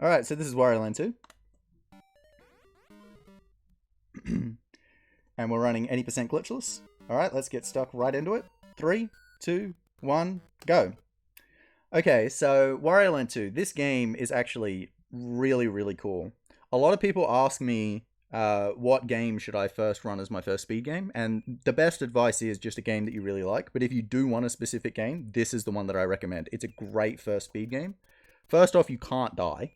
Alright, so this is Wario Land 2. And we're running 80% glitchless. Alright, let's get stuck right into it. 3, 2, 1, go. Okay, so Wario Land 2. This game is actually really, really cool. A lot of people ask me what game should I first run as my first speed game, and the best advice is just a game that you really like. But if you do want a specific game, this is the one that I recommend. It's a great first speed game. First off, you can't die.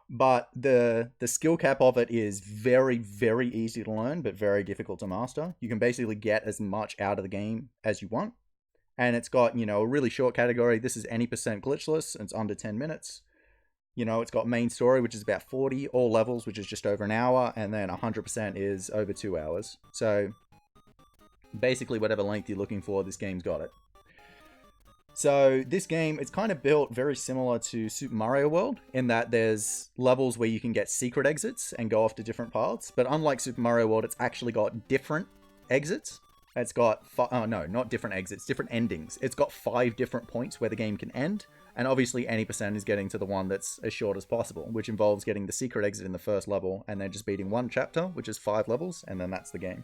But the skill cap of it is very, very easy to learn, but very difficult to master. You can basically get as much out of the game as you want. And it's got, a really short category. This is any percent glitchless. It's under 10 minutes. It's got main story, which is about 40. All levels, which is just over an hour. And then 100% is over 2 hours. So basically whatever length you're looking for, this game's got it. So this game, it's kind of built very similar to Super Mario World in that there's levels where you can get secret exits and go off to different paths. But unlike Super Mario World, it's actually got different exits. It's got, no, not different exits, different endings. It's got 5 different points where the game can end. And obviously any percent is getting to the one that's as short as possible, which involves getting the secret exit in the first level and then just beating one chapter, which is 5 levels, and then that's the game.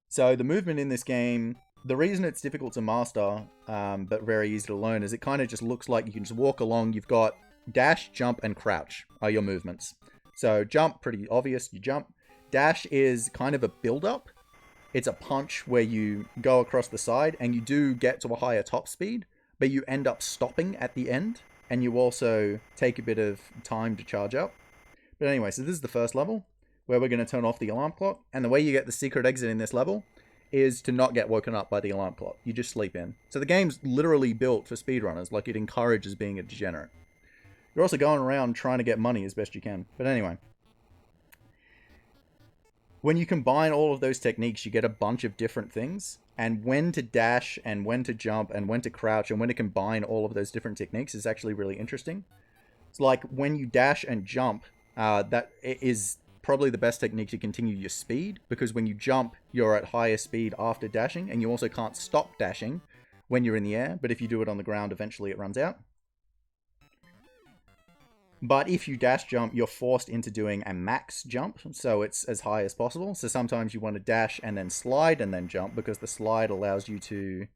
So the movement in this game, the reason it's difficult to master, but very easy to learn, is it kind of just looks like you can just walk along. You've got dash, jump, and crouch are your movements. So jump, pretty obvious, you jump. Dash is kind of a build-up. It's a punch where you go across the side, and you do get to a higher top speed, but you end up stopping at the end, and you also take a bit of time to charge up. But anyway, so this is the first level, where we're going to turn off the alarm clock, and the way you get the secret exit in this level is to not get woken up by the alarm clock. You just sleep in. So the game's literally built for speedrunners, like it encourages being a degenerate. You're also going around trying to get money as best you can. But anyway, when you combine all of those techniques, you get a bunch of different things. And when to dash, and when to jump, and when to crouch, and when to combine all of those different techniques is actually really interesting. It's like when you dash and jump, that is probably the best technique to continue your speed, because when you jump, you're at higher speed after dashing, and you also can't stop dashing when you're in the air, but if you do it on the ground, eventually it runs out. But if you dash jump, you're forced into doing a max jump, so it's as high as possible. So sometimes you want to dash and then slide and then jump, because the slide allows you to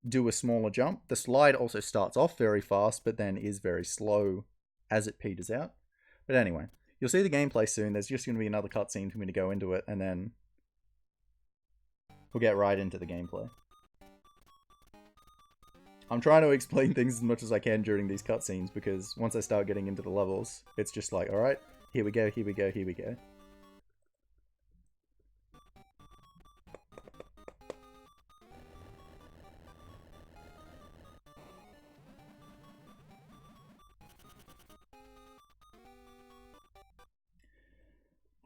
do a smaller jump. The slide also starts off very fast, but then is very slow as it peters out. But anyway, you'll see the gameplay soon. There's just going to be another cutscene for me to go into it, and then we'll get right into the gameplay. I'm trying to explain things as much as I can during these cutscenes, because once I start getting into the levels, it's just like, alright, here we go, here we go, here we go.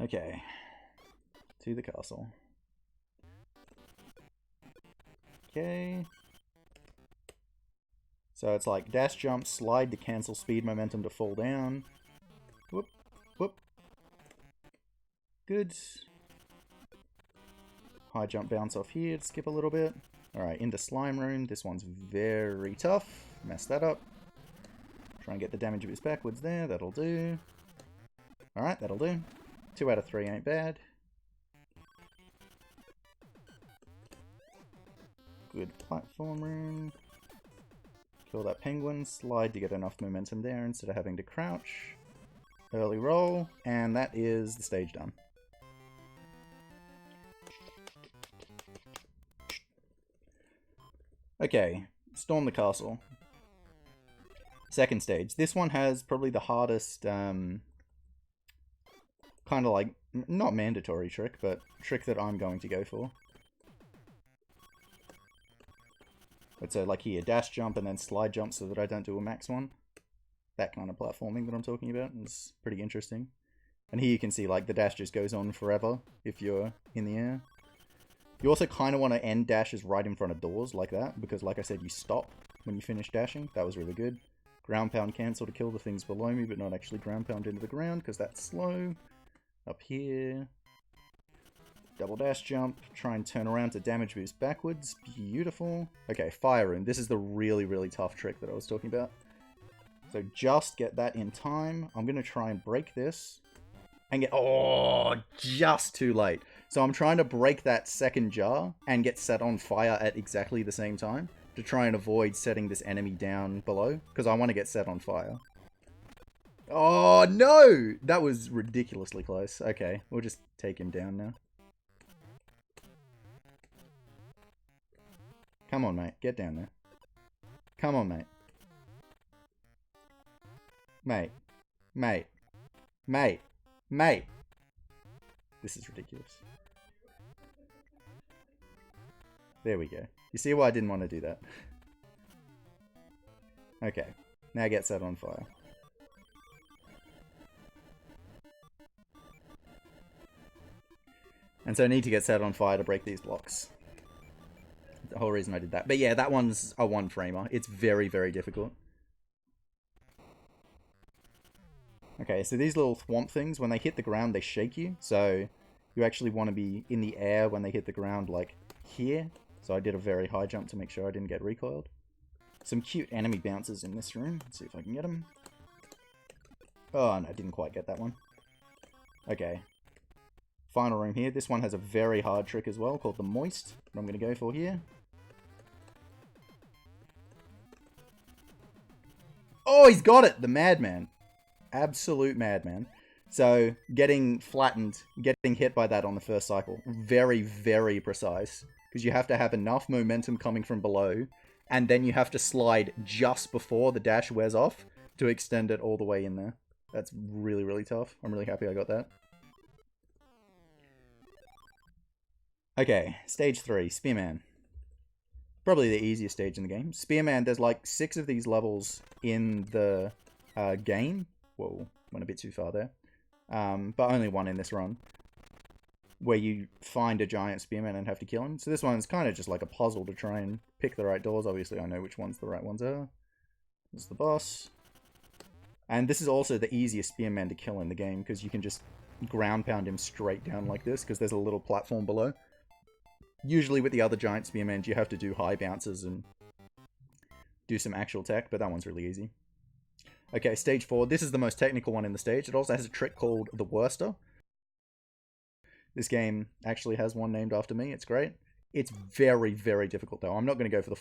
Okay, to the castle. Okay. So it's like dash jump, slide to cancel speed momentum to fall down. Whoop, whoop. Good. High jump bounce off here to skip a little bit. Alright, into slime room. This one's very tough. Mess that up. Try and get the damage boost backwards there. That'll do. Alright, that'll do. 2 out of 3 ain't bad. Good platform room. Kill that penguin, slide to get enough momentum there instead of having to crouch. Early roll, and that is the stage done. Okay, storm the castle. Second stage. This one has probably the hardest, kind of like, not mandatory trick, but trick that I'm going to go for. But so like here, dash jump and then slide jump so that I don't do a max one. That kind of platforming that I'm talking about is pretty interesting. And here you can see like the dash just goes on forever if you're in the air. You also kind of want to end dashes right in front of doors like that, because like I said, you stop when you finish dashing. That was really good. Ground pound cancel to kill the things below me, but not actually ground pound into the ground, because that's slow. Up here. Double dash jump. Try and turn around to damage boost backwards. Beautiful. Okay, fire room. This is the really, really tough trick that I was talking about. So just get that in time. I'm going to try and break this. And get... Oh, just too late. So I'm trying to break that second jar and get set on fire at exactly the same time to try and avoid setting this enemy down below, because I want to get set on fire. Oh, no! That was ridiculously close. Okay, we'll just take him down now. Come on, mate. Get down there. Come on, mate. Mate. Mate. Mate. Mate. This is ridiculous. There we go. You see why I didn't want to do that? Okay. Now get set on fire. And so I need to get set on fire to break these blocks. The whole reason I did that. But yeah, that one's a one-framer. It's very, very difficult. Okay, so these little thwomp things, when they hit the ground, they shake you. So you actually want to be in the air when they hit the ground, like here. So I did a very high jump to make sure I didn't get recoiled. Some cute enemy bouncers in this room. Let's see if I can get them. Oh, no, I didn't quite get that one. Okay. Final room here. This one has a very hard trick as well, called the Moist. What I'm going to go for here. Oh, he's got it! The Madman. Absolute madman. So, getting flattened, getting hit by that on the first cycle, very, very precise. Because you have to have enough momentum coming from below, and then you have to slide just before the dash wears off to extend it all the way in there. That's really, really tough. I'm really happy I got that. Okay, stage 3, Spearman. Probably the easiest stage in the game. Spearman, there's like 6 of these levels in the game. Whoa, went a bit too far there. But only one in this run. Where you find a giant spearman and have to kill him. So this one's kind of just like a puzzle to try and pick the right doors. Obviously, I know which ones the right ones are. This is the boss. And this is also the easiest spearman to kill in the game, because you can just ground pound him straight down like this, because there's a little platform below. Usually with the other giant spearmen, you have to do high bounces and do some actual tech, but that one's really easy. Okay, stage 4. This is the most technical one in the stage. It also has a trick called the werster. This game actually has one named after me. It's great. It's very, very difficult, though. I'm not going to go for the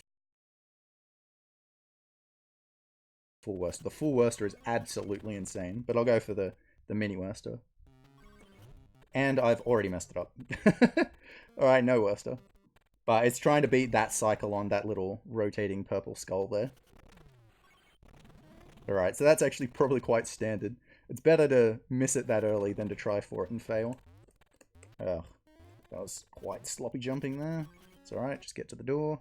full werster. The full werster is absolutely insane, but I'll go for the mini werster. And I've already messed it up. Alright, no werster. But it's trying to beat that cycle on that little rotating purple skull there. Alright, so that's actually probably quite standard. It's better to miss it that early than to try for it and fail. Ugh, that was quite sloppy jumping there. It's alright, just get to the door.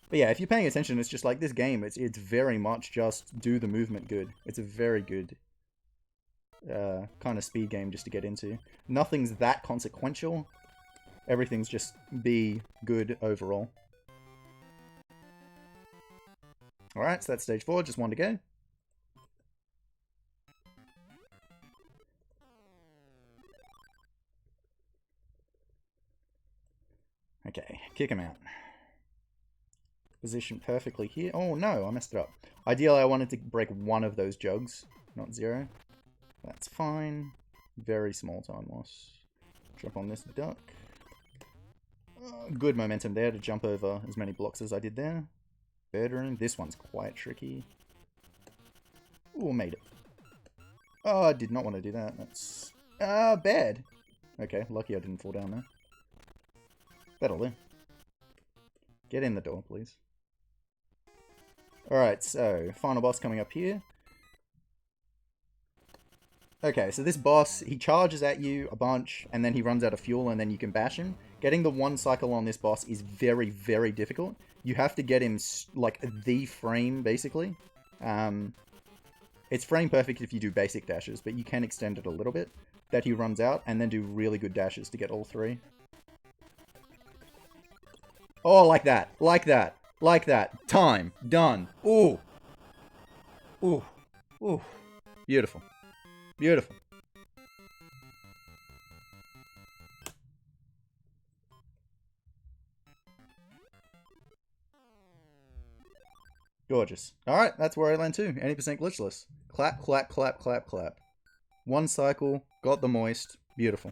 But yeah, if you're paying attention, it's just like this game. It's very much just do the movement good. It's a very good kind of speed game just to get into. Nothing's that consequential. Everything's just be good overall. Alright, so that's stage 4. Just one to go. Okay, kick him out. Position perfectly here. Oh no, I messed it up. Ideally, I wanted to break one of those jugs, not 0. That's fine. Very small time loss. Jump on this duck. Good momentum there to jump over as many blocks as I did there. Third room. This one's quite tricky. Ooh, made it. Oh, I did not want to do that. That's bad. Okay, lucky I didn't fall down there. That'll do. Get in the door, please. Alright, so, final boss coming up here. Okay, so this boss, he charges at you a bunch, and then he runs out of fuel, and then you can bash him. Getting the one cycle on this boss is very, very difficult. You have to get him, like, the frame, basically. It's frame perfect if you do basic dashes, but you can extend it a little bit, that he runs out, and then do really good dashes to get all 3. Oh, like that. Like that. Like that. Time. Done. Ooh. Ooh. Ooh. Beautiful. Beautiful. Gorgeous. Alright, that's Wario Land 2. 80% glitchless. Clap, clap, clap, clap, clap. One cycle, got the moist. Beautiful.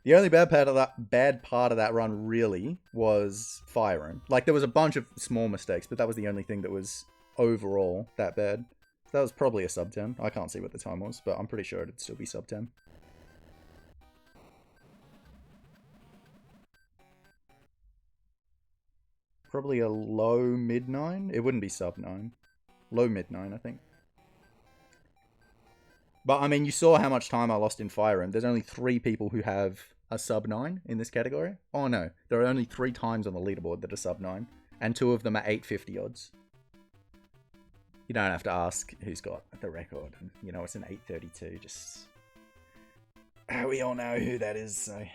The only bad part of that run really was firing. Like, there was a bunch of small mistakes, but that was the only thing that was overall that bad. That was probably a sub 10. I can't see what the time was, but I'm pretty sure it'd still be sub 10. Probably a low mid 9. It wouldn't be sub 9. Low mid 9, I think. But, I mean, you saw how much time I lost in firing. There's only 3 people who have a sub 9 in this category. Oh, no. There are only 3 times on the leaderboard that are sub 9. And 2 of them are 850 odds. You don't have to ask who's got the record. You know, it's an 832. Just... we all know who that is, so...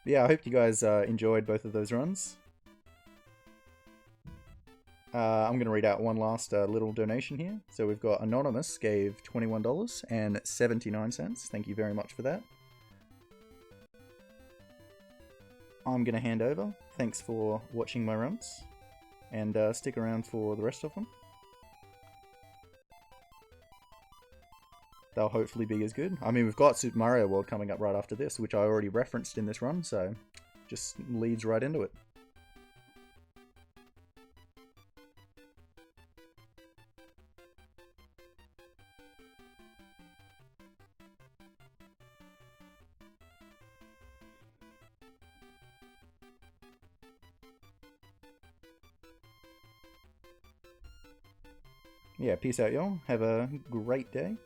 Yeah, I hope you guys enjoyed both of those runs. I'm going to read out one last little donation here. So we've got Anonymous gave $21.79. Thank you very much for that. I'm going to hand over. Thanks for watching my runs. And stick around for the rest of them. They'll hopefully be as good. I mean, we've got Super Mario World coming up right after this, which I already referenced in this run, so just leads right into it. Yeah, peace out, y'all. Have a great day.